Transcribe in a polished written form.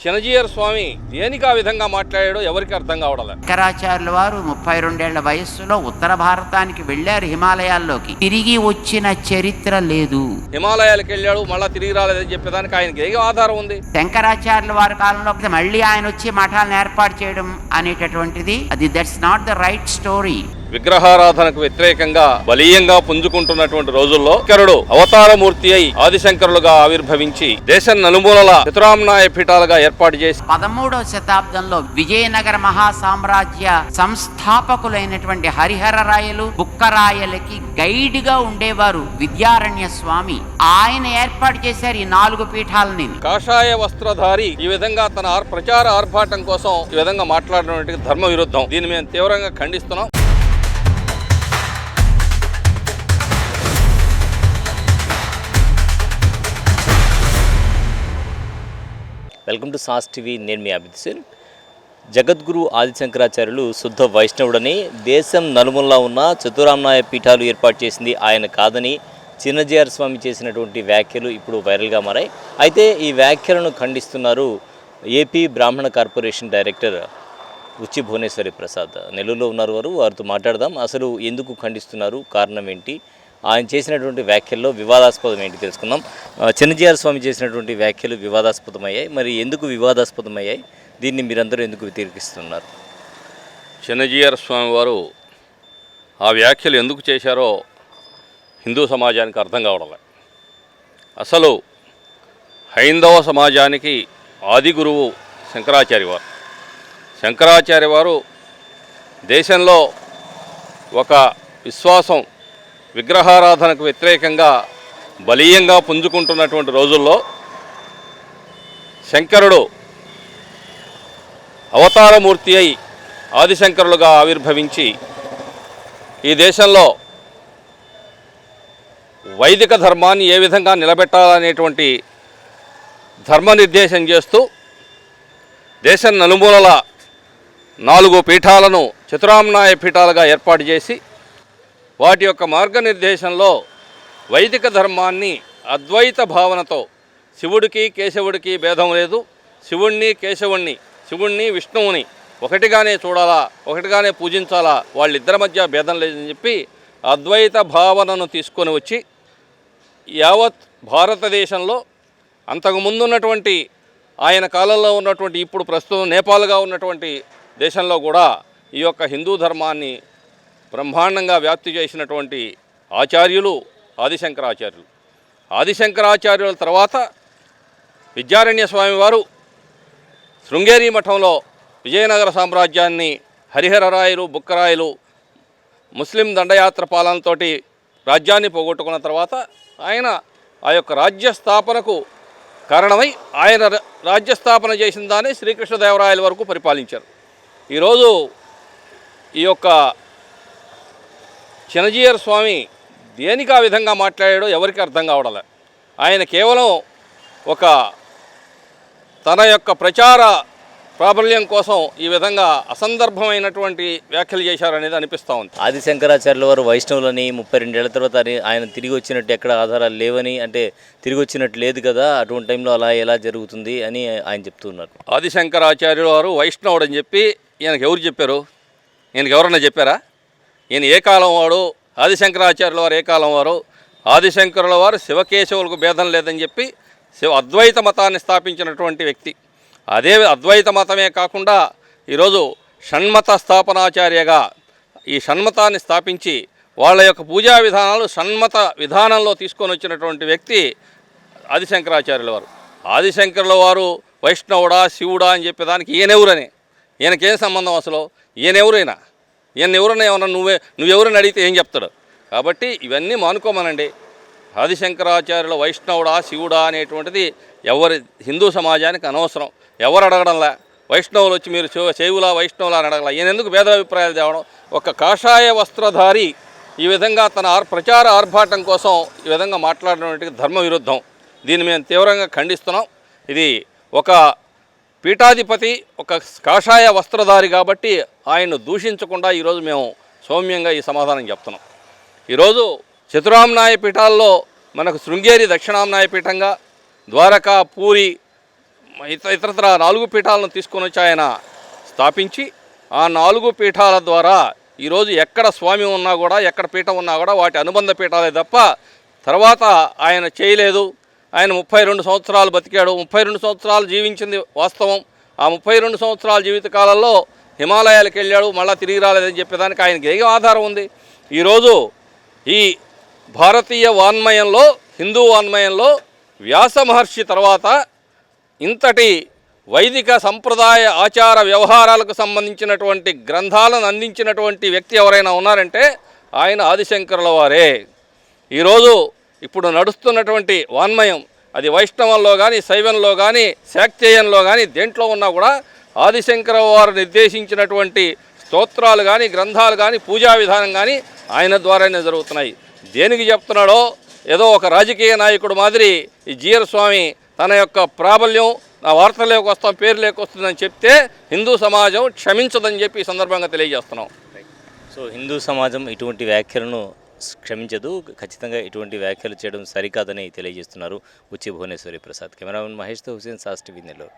చినజీయర్ స్వామి దేనికి ఆ విధంగా మాట్లాడాడో ఎవరికి అర్థం కావడం లేదు. శంకరాచార్యుల వారు 32 వయస్సులో ఉత్తర భారతానికి వెళ్లారు, హిమాలయాల్లోకి తిరిగి వచ్చిన చరిత్ర లేదు. హిమాలయాలకు వెళ్ళాడు, మళ్ళా తిరిగి రాలేదని చెప్పేదానికి ఆయనకి ఏ ఆధారం ఉంది? శంకరాచార్యుల వారి కాలంలో మళ్ళీ ఆయన వచ్చి మఠాలను ఏర్పాటు చేయడం అనేటటువంటిది that's not the right story. విగ్రహారాధనకు వ్యతిరేకంగా బలీయంగా పుంజుకుంటున్నటువంటి రోజుల్లో శంకరుడు అవతారమూర్తి అయి ఆదిశంకరులుగా ఆవిర్భవించి దేశం నలుమూలల చతురామ్నాయ పీఠాలుగా ఏర్పాటు చేసి 13వ శతాబ్దంలో విజయనగర మహాసామ్రాజ్య సంస్థాపకులైనటువంటి హరిహర రాయలు, బుక్కరాయలకి గైడ్ గా ఉండేవారు విద్యారణ్య స్వామి. ఆయన ఏర్పాటు చేశారు ఈ 4 పీఠాలని. కాషాయ వస్త్రధారి ఈ విధంగా తన ప్రచార ఆర్భాటం కోసం ఈ విధంగా మాట్లాడినటువంటి ధర్మ విరుద్ధం. దీన్ని మేము తీవ్రంగా ఖండిస్తున్నాం. Welcome to sauce TV. నేను మీ అభిజిత్. జగద్గురు ఆదిశంకరాచార్యులు శుద్ధ వైష్ణవుడని, దేశం నలుమూలలా ఉన్న చతురామ్నాయ పీఠాలు ఏర్పాటు చేసింది ఆయన కాదని చినజీయర్ స్వామి చేసినటువంటి వ్యాఖ్యలు ఇప్పుడు వైరల్గా మారాయి. అయితే ఈ వ్యాఖ్యలను ఖండిస్తున్నారు ఏపీ బ్రాహ్మణ కార్పొరేషన్ డైరెక్టర్ ఉచ్చి భువనేశ్వరి ప్రసాద్. నెల్లూరులో ఉన్నారు వారితో మాట్లాడదాం. అసలు ఎందుకు ఖండిస్తున్నారు, కారణం ఏంటి, ఆయన చేసినటువంటి వ్యాఖ్యల్లో వివాదాస్పదం ఏంటి తెలుసుకుందాం. చినజీయర్ స్వామి చేసినటువంటి వ్యాఖ్యలు వివాదాస్పదమయ్యాయి. మరి ఎందుకు వివాదాస్పదమయ్యాయి, దీన్ని మీరందరూ ఎందుకు వ్యతిరేకిస్తున్నారు? చినజీయర్ స్వామి వారు ఆ వ్యాఖ్యలు ఎందుకు చేశారో హిందూ సమాజానికి అర్థం కావడం లేదు. అసలు హైందవ సమాజానికి ఆది గురువు శంకరాచార్య వారు. శంకరాచార్య వారు దేశంలో ఒక విశ్వాసం, విగ్రహారాధనకు వ్యతిరేకంగా బలీయంగా పుంజుకుంటున్నటువంటి రోజుల్లో శంకరుడు అవతారమూర్తి అయి ఆదిశంకరులుగా ఆవిర్భవించి ఈ దేశంలో వైదిక ధర్మాన్ని ఏ విధంగా నిలబెట్టాలనేటువంటి ధర్మనిర్దేశం చేస్తూ దేశం నలుమూలల 4 పీఠాలను చతురామ్నాయ పీఠాలుగా ఏర్పాటు చేసి వాటి యొక్క మార్గనిర్దేశంలో వైదిక ధర్మాన్ని అద్వైత భావనతో, శివుడికి కేశవుడికి భేదం లేదు, శివుణ్ణి కేశవుణ్ణి, శివుణ్ణి విష్ణువుని ఒకటిగానే చూడాలా, ఒకటిగానే పూజించాలా, వాళ్ళిద్దరి మధ్య భేదం లేదని చెప్పి అద్వైత భావనను తీసుకొని వచ్చి యావత్ భారతదేశంలో అంతకుముందు ఉన్నటువంటి ఆయన కాలంలో ఉన్నటువంటి ఇప్పుడు ప్రస్తుతం నేపాల్గా ఉన్నటువంటి దేశంలో కూడా ఈ యొక్క హిందూ ధర్మాన్ని బ్రహ్మాండంగా వ్యాప్తి చేసినటువంటి ఆచార్యులు ఆదిశంకరాచార్యులు. ఆదిశంకరాచార్యుల తర్వాత విద్యారణ్య స్వామి వారు శృంగేరి మఠంలో విజయనగర సామ్రాజ్యాన్ని హరిహర రాయలు, బుక్కరాయలు ముస్లిం దండయాత్ర పాలనతో రాజ్యాన్ని పోగొట్టుకున్న తర్వాత ఆయన ఆ యొక్క రాజ్యస్థాపనకు కారణమై ఆయన రాజ్యస్థాపన చేసిన దాన్ని శ్రీకృష్ణదేవరాయల వరకు పరిపాలించారు. ఈరోజు ఈ యొక్క చినజీయర్ స్వామి దేనికి ఆ విధంగా మాట్లాడాడో ఎవరికి అర్థం కావడం లేదు. ఆయన కేవలం ఒక తన యొక్క ప్రచార ప్రాబల్యం కోసం ఈ విధంగా అసందర్భమైనటువంటి వ్యాఖ్యలు చేశారనేది అనిపిస్తూ ఉంది. ఆదిశంకరాచార్యుల వారు వైష్ణవులని 32 ఏళ్ల తర్వాత ఆయన తిరిగి వచ్చినట్టు ఎక్కడ ఆధారాలు లేవని, అంటే తిరిగి వచ్చినట్టు లేదు కదా, అటువంటి టైంలో అలా ఎలా జరుగుతుంది అని ఆయన చెప్తున్నారు. ఆదిశంకరాచార్యుల వారు వైష్ణవుడు అని చెప్పి ఈయనకు ఎవరు చెప్పారు? ఈయనకు ఎవరన్నా చెప్పారా? ఈయన ఏ కాలం వాడు? ఆదిశంకరాచార్యుల వారు ఏ కాలం వారు? ఆదిశంకరుల వారు శివకేశవులకు భేదం లేదని చెప్పి అద్వైత మతాన్ని స్థాపించినటువంటి వ్యక్తి. అదే అద్వైత మతమే కాకుండా ఈరోజు షణ్మత స్థాపనాచార్యగా ఈ షణ్మతాన్ని స్థాపించి వాళ్ళ యొక్క పూజా విధానాలు షణ్మత విధానంలో తీసుకొని వచ్చినటువంటి వ్యక్తి ఆదిశంకరాచార్యుల వారు. ఆదిశంకరుల వారు వైష్ణవుడా, శివుడా అని చెప్పేదానికి ఈయనెవరని, ఈయనకేం సంబంధం అసలు? ఈయనెవరైనా ఎవరన్నా ఏమన్నా నువ్వెవరని అడిగితే ఏం చెప్తాడు? కాబట్టి ఇవన్నీ మానుకోమనండి. ఆదిశంకరాచార్యుల వైష్ణవుడా, శివుడా అనేటువంటిది ఎవరి హిందూ సమాజానికి అనవసరం. ఎవరు అడగడంలా. వైష్ణవులు వచ్చి మీరు శైవులా వైష్ణవులా అని అడగల. ఈయన ఎందుకు భేదాభిప్రాయాలు తేవడం? ఒక కాషాయ వస్త్రధారి ఈ విధంగా తన ప్రచార ఆర్భాటం కోసం ఈ విధంగా మాట్లాడినటువంటి ధర్మ విరుద్ధం. దీన్ని మేము తీవ్రంగా ఖండిస్తున్నాం. ఇది ఒక పీఠాధిపతి, ఒక కాషాయ వస్త్రధారి కాబట్టి ఆయన్ను దూషించకుండా ఈరోజు మేము సౌమ్యంగా ఈ సమాధానం చెప్తున్నాం. ఈరోజు చతురామ్నాయ పీఠాల్లో మనకు శృంగేరి దక్షిణామ్నాయ పీఠంగా, ద్వారకా, పూరి ఇతరత్ర 4 పీఠాలను తీసుకొని వచ్చి ఆయన స్థాపించి ఆ 4 పీఠాల ద్వారా ఈరోజు ఎక్కడ స్వామి ఉన్నా కూడా, ఎక్కడ పీఠం ఉన్నా కూడా వాటి అనుబంధ పీఠాలే తప్ప తర్వాత ఆయన చేయలేదు. ఆయన 32 సంవత్సరాలు బతికాడు, 32 సంవత్సరాలు జీవించింది వాస్తవం. ఆ 32 సంవత్సరాల జీవితకాలంలో హిమాలయాలకు వెళ్ళాడు, మళ్ళీ తిరిగి రాలేదని చెప్పేదానికి ఆయనకి ఏం ఆధారం ఉంది? ఈరోజు ఈ భారతీయ వాన్మయంలో, హిందూ వాన్మయంలో వ్యాస మహర్షి తర్వాత ఇంతటి వైదిక సంప్రదాయ ఆచార వ్యవహారాలకు సంబంధించినటువంటి గ్రంథాలను అందించినటువంటి వ్యక్తి ఎవరైనా ఉన్నారంటే ఆయన ఆదిశంకరుల వారే. ఈరోజు ఇప్పుడు నడుస్తున్నటువంటి వాన్మయం అది వైష్ణవంలో కానీ, శైవంలో కానీ, శాక్తేయంలో కానీ దేంట్లో ఉన్నా కూడా ఆదిశంకర వారు నిర్దేశించినటువంటి స్తోత్రాలు కానీ, గ్రంథాలు కానీ, పూజా విధానం కానీ ఆయన ద్వారానే జరుగుతున్నాయి. దేనికి చెప్తున్నాడో ఏదో ఒక రాజకీయ నాయకుడు మాదిరి ఈ జీఆర్ స్వామి తన యొక్క ప్రాబల్యం నా వార్తల్లోకి వస్తాం, పేరులోకి వస్తుందని చెప్తే హిందూ సమాజం క్షమించదని చెప్పి ఈ సందర్భంగా తెలియజేస్తున్నాం. సో హిందూ సమాజం ఇటువంటి వ్యాఖ్యలను క్షమించదు, ఖచ్చితంగా ఇటువంటి వ్యాఖ్యలు చేయడం సరికాదని తెలియజేస్తున్నారు ఉచ్చి భువనేశ్వరి ప్రసాద్. కెమెరామెన్ మహేష్తో హుసేన్, సాస్ టీవీ, నెల్లూరు.